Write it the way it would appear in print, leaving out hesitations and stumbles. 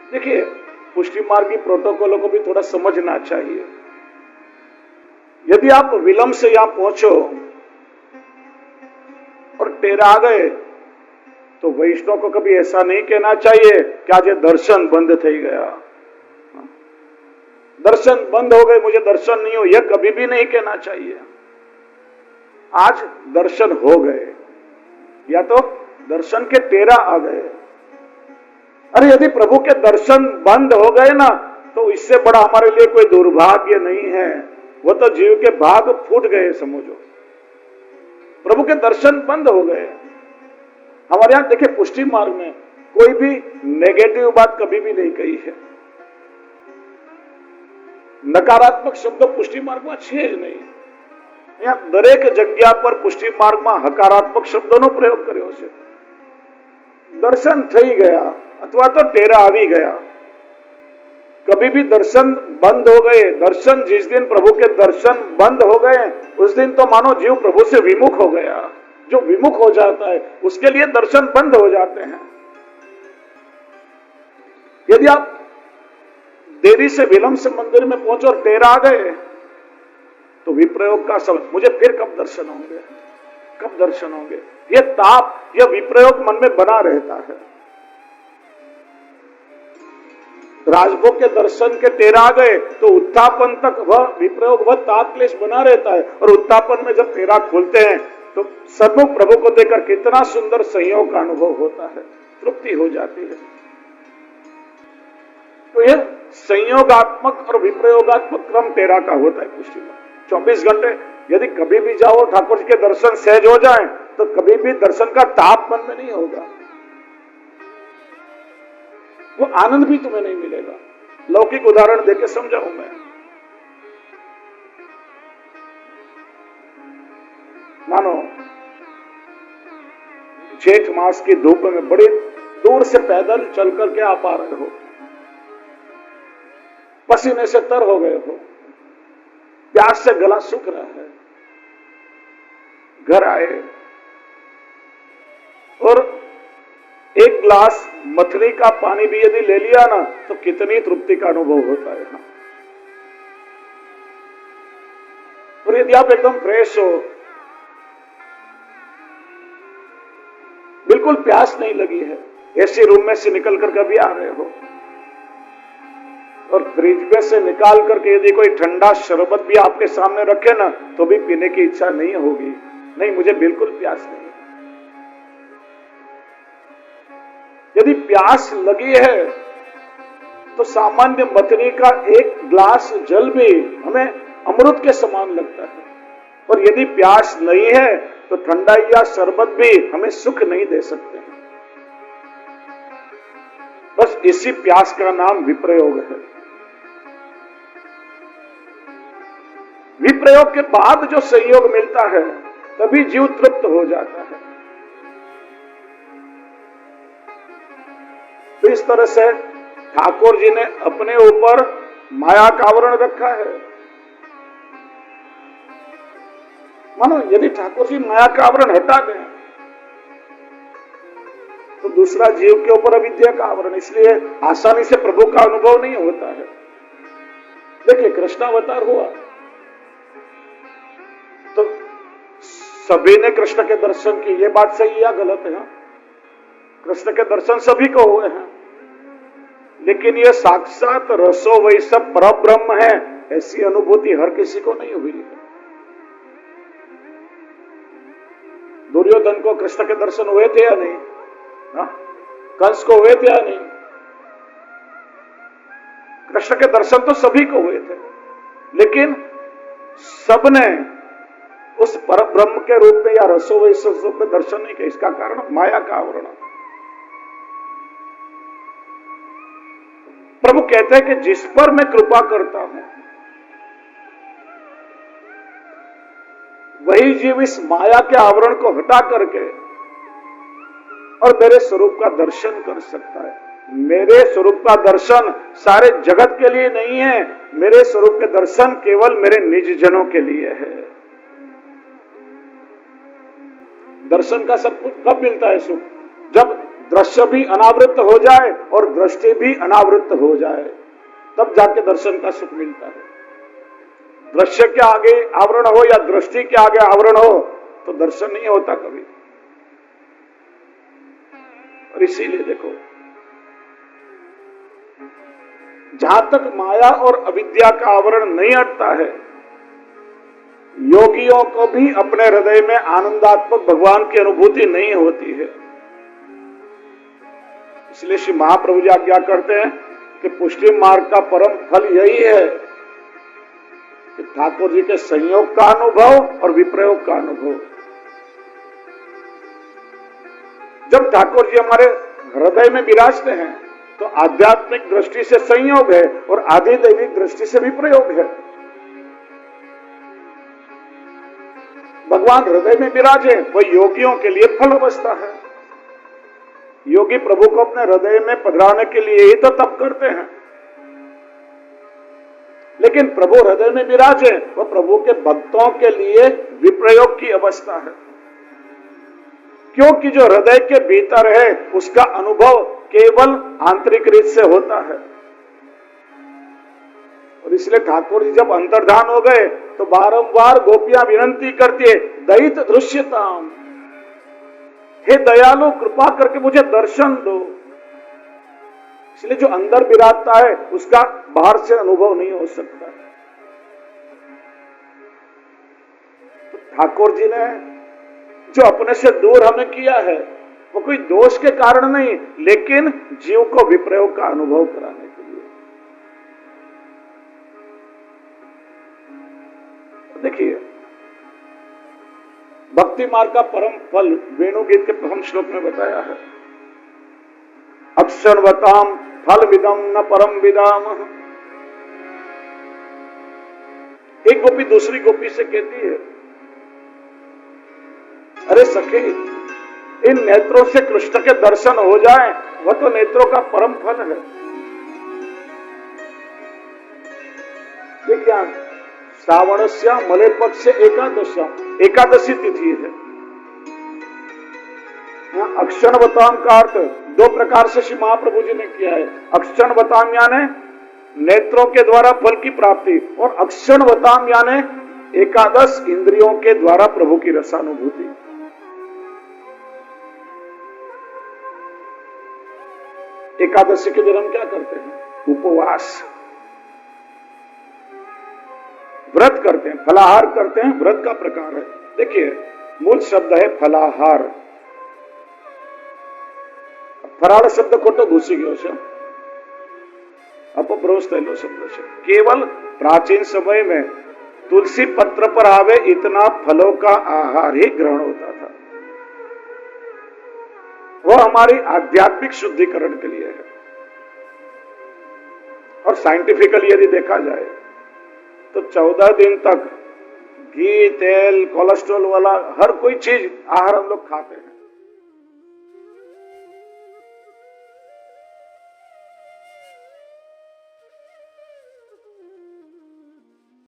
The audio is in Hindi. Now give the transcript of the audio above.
देखिए, पुष्टि मार्ग की प्रोटोकॉलों को भी थोड़ा समझना चाहिए। यदि आप विलंब से यहां पहुंचो और टेरा गए, तो वैष्णव को कभी ऐसा नहीं कहना चाहिए कि आज ये दर्शन बंद थई गया, दर्शन बंद हो गए, मुझे दर्शन नहीं हो, यह कभी भी नहीं कहना चाहिए। आज दर्शन हो गए, या तो दर्शन के टेरा आ गए। अरे यदि प्रभु के दर्शन बंद हो गए ना, तो इससे बड़ा हमारे लिए कोई दुर्भाग्य नहीं है। वो तो जीव के भाग फूट गए, समझो। प्रभु के दर्शन बंद हो गए। हमारे यहां देखिए, पुष्टि मार्ग में कोई भी नेगेटिव बात कभी भी नहीं कही है। नकारात्मक शब्द पुष्टि मार्ग में छे જ नहीं। यहाँ दरेक जग्या पर पुष्टि मार्ग में हकारात्मक शब्दों प्रयोग कर्यो छे। दर्शन थई गया अथवा तो टेरा आवी गया। कभी भी दर्शन बंद हो गए, दर्शन जिस दिन प्रभु के दर्शन बंद हो गए, उस दिन तो मानो जीव प्रभु से विमुख हो गया। जो विमुख हो जाता है उसके लिए दर्शन बंद हो जाते हैं। यदि आप देरी से विलंब से मंदिर में पहुंचो और टेरा आ गए, तो विप्रयोग का समय, मुझे फिर कब दर्शन होंगे, कब दर्शन होंगे, यह ताप, यह विप्रयोग मन में बना रहता है। राजभोग के दर्शन के टेरा आ गए तो उत्थापन तक वह विप्रयोग, वह ताप क्लेश बना रहता है। और उत्थापन में जब टेरा खोलते हैं तो सन्मुख प्रभु को देखकर कितना सुंदर संयोग का अनुभव होता है, तृप्ति हो जाती है। तो यह संयोगात्मक और विप्रयोगात्मक क्रम टेरा का होता है पुष्टि में। 24 घंटे यदि कभी भी जाओ ठाकुर जी के दर्शन सहज हो जाए, तो कभी भी दर्शन का ताप मन में नहीं होगा, वो आनंद भी तुम्हें नहीं मिलेगा। लौकिक उदाहरण देके समझाऊं मैं। मानो जेठ मास की धूप में बड़ी दूर से पैदल चल करके आप आ रहे हो, पसीने से तर हो गए हो, प्यास से गला सूख रहा है, घर आए और एक ग्लास मथनी का पानी भी यदि ले लिया ना, तो कितनी तृप्ति का अनुभव होता है ना। और यदि आप एकदम फ्रेश हो, बिल्कुल प्यास नहीं लगी है, ऐसे रूम में से निकल कर कभी आ रहे हो और फ्रिज में से निकाल करके यदि कोई ठंडा शरबत भी आपके सामने रखे ना, तो भी पीने की इच्छा नहीं होगी, नहीं मुझे बिल्कुल प्यास नहीं। यदि प्यास लगी है तो सामान्य मथनी का एक ग्लास जल भी हमें अमृत के समान लगता है। और यदि प्यास नहीं है तो ठंडा या शरबत भी हमें सुख नहीं दे सकते। बस इसी प्यास का नाम विप्रयोग है। विप्रयोग के बाद जो संयोग मिलता है, तभी जीव तृप्त हो जाता है। तो इस तरह से ठाकुर जी ने अपने ऊपर माया का आवरण रखा है। मानो यदि ठाकुर जी माया का आवरण हटा दें, तो दूसरा जीव के ऊपर अविद्या का आवरण, इसलिए आसानी से प्रभु का अनुभव नहीं होता है। देखिए, कृष्णावतार हुआ तो सभी ने कृष्ण के दर्शन किए, ये बात सही या गलत है? कृष्ण के दर्शन सभी को हुए हैं, लेकिन यह साक्षात रसो वैसा परब्रह्म है, ऐसी अनुभूति हर किसी को नहीं हुई है। दुर्योधन को कृष्ण के दर्शन हुए थे या नहीं? कंस को हुए थे या नहीं? कृष्ण के दर्शन तो सभी को हुए थे, लेकिन सबने उस परब्रह्म के रूप में या रसो वैसे रूप में दर्शन नहीं किया। इसका कारण माया का आवरण। प्रभु कहते हैं कि जिस पर मैं कृपा करता हूं, वही जीव इस माया के आवरण को हटा करके और मेरे स्वरूप का दर्शन कर सकता है। मेरे स्वरूप का दर्शन सारे जगत के लिए नहीं है, मेरे स्वरूप के दर्शन केवल मेरे निज जनों के लिए है। दर्शन का सब कुछ कब मिलता है सुख? जब दृश्य भी अनावृत हो जाए और दृष्टि भी अनावृत हो जाए, तब जाके दर्शन का सुख मिलता है। दृश्य के आगे आवरण हो या दृष्टि के आगे आवरण हो तो दर्शन नहीं होता कभी। और इसीलिए देखो, जहां तक माया और अविद्या का आवरण नहीं हटता है, योगियों को भी अपने हृदय में आनंदात्मक भगवान की अनुभूति नहीं होती है। इसलिए श्री महाप्रभु जी आज्ञा करते हैं कि पुष्टि मार्ग का परम फल यही है कि ठाकुर जी के संयोग का अनुभव और विप्रयोग का अनुभव। जब ठाकुर जी हमारे हृदय में विराजते हैं तो आध्यात्मिक दृष्टि से संयोग है और आधिदैविक दृष्टि से विप्रयोग है। भगवान हृदय में विराजे वह योगियों के लिए फल अवस्था है। योगी प्रभु को अपने हृदय में पधराने के लिए ही तो तप करते हैं। लेकिन प्रभु हृदय में विराजे वह प्रभु के भक्तों के लिए विप्रयोग की अवस्था है, क्योंकि जो हृदय के भीतर है उसका अनुभव केवल आंतरिक रीत से होता है। और इसलिए ठाकुर जी जब अंतर्धान हो गए तो बारंबार गोपियां विनंती करती है, दयित दृश्यताम, हे दयालु कृपा करके मुझे दर्शन दो। इसलिए जो अंदर विराजता है उसका बाहर से अनुभव नहीं हो सकता। तो ठाकुर जी ने जो अपने से दूर हमें किया है वो कोई दोष के कारण नहीं, लेकिन जीव को विप्रयोग का अनुभव कराने के लिए। देखिए, भक्ति मार्ग का परम फल वेणुगीत के प्रथम श्लोक में बताया है, अक्षरवताम फल विदम न परम विदाम। एक गोपी दूसरी गोपी से कहती है, अरे सखे, इन नेत्रों से कृष्ण के दर्शन हो जाएं, वह तो नेत्रों का परम फल है। देखिए, श्रावणस्य मले पक्ष एकादशी तिथि है। अक्षणवताम का अर्थ दो प्रकार से श्री महाप्रभु जी ने किया है। अक्षणवताम यानी नेत्रों के द्वारा फल की प्राप्ति, और अक्षणवताम यानी एकादश इंद्रियों के द्वारा प्रभु की रसानुभूति। एकादशी के दिन हम क्या करते हैं? उपवास, व्रत करते हैं, फलाहार करते हैं, व्रत का प्रकार है। देखिए, मूल शब्द है फलाहार। फराळ शब्द खोटो घुसी गयो છે, अपभ्रंश थયેલો शब्द છે। केवल प्राचीन समय में तुलसी पत्र पर आवे इतना फलों का आहार ही ग्रहण होता था। वह हमारी आध्यात्मिक शुद्धिकरण के लिए है। और साइंटिफिकली यदि देखा जाए तो 14 दिन तक घी, तेल, कोलेस्ट्रॉल वाला हर कोई चीज आहार हम लोग खाते हैं।